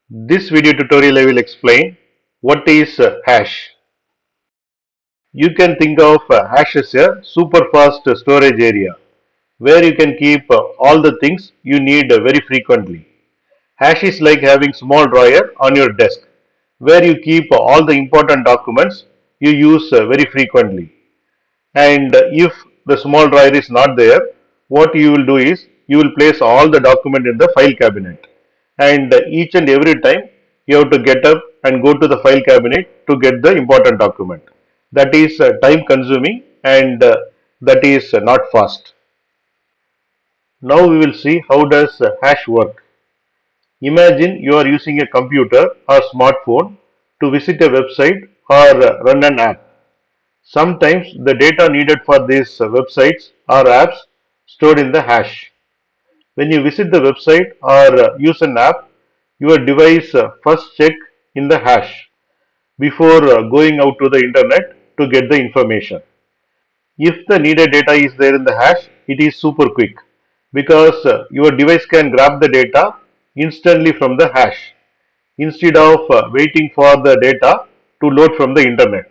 This video tutorial I will explain what is hash. You can think of hash as a super fast storage area where you can keep all the things you need very frequently. Hash is like having small drawer on your desk where you keep all the important documents you use very frequently. And if the small drawer is not there, what you will do is you will place all the document in the file cabinet. And each and every time you have to get up and go to the file cabinet to get the important document. That is time consuming and that is not fast. Now we will see how does hash work. Imagine you are using a computer or smartphone to visit a website or run an app. Sometimes the data needed for these websites or apps stored in the hash. When you visit the website or use an app, your device first check in the hash before going out to the internet to get the information. If the needed data is there in the hash, it is super quick because your device can grab the data instantly from the hash instead of waiting for the data to load from the internet,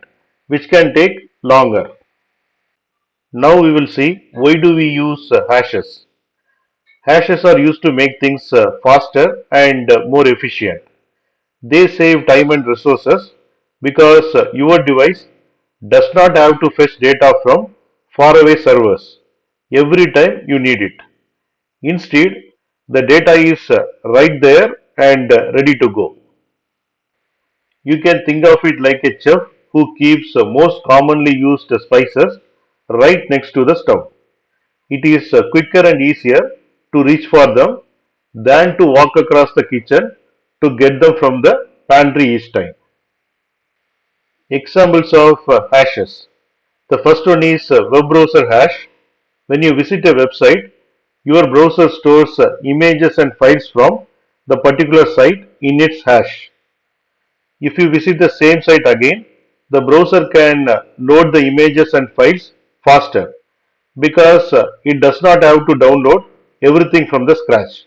which can take longer. Now we will see why do we use hashes. Hashes are used to make things faster and more efficient. They save time and resources because your device does not have to fetch data from faraway servers every time you need it. Instead, the data is right there and ready to go. You can think of it like a chef who keeps most commonly used spices right next to the stove. It is quicker and easier to reach for them than to walk across the kitchen to get them from the pantry each time. Examples of hashes. The first one is web browser hash. When you visit a website, your browser stores images and files from the particular site in its hash. If you visit the same site again, the browser can load the images and files faster because it does not have to download everything from the scratch.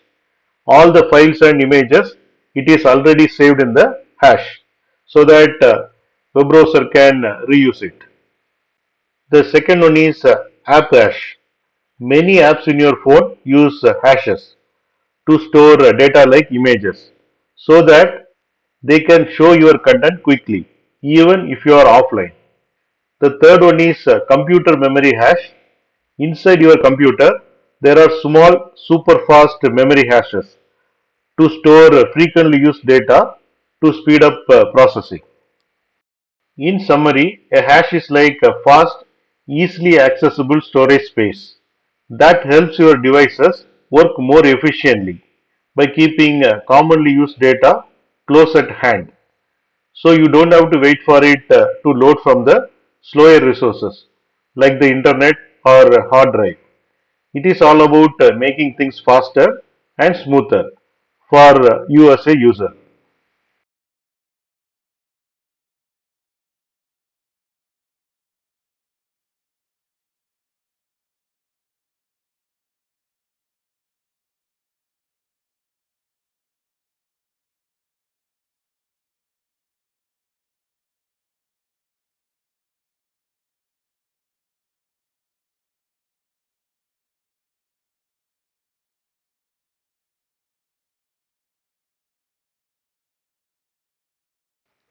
All the files and images it is already saved in the hash so that web browser can reuse it. The second one is app hash. Many apps in your phone use hashes to store data like images so that they can show your content quickly even if you are offline. The third one is computer memory hash. Inside your computer, there are small super fast memory hashes to store frequently used data to speed up processing. In summary, a hash is like a fast, easily accessible storage space that helps your devices work more efficiently by keeping commonly used data close at hand. So you don't have to wait for it to load from the slower resources like the internet or hard drive. It is all about making things faster and smoother for you as a user.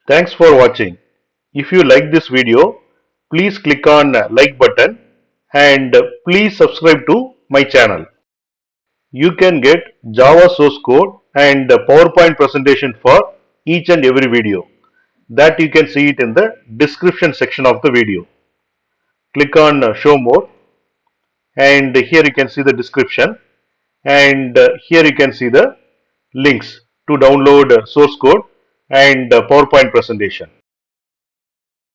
Thanks for watching. If you like this video, please click on like button and please subscribe to my channel. You can get Java source code and PowerPoint presentation for each and every video. That you can see it in the description section of the video. Click on show more and here you can see the description and here you can see the links to download source code and PowerPoint presentation.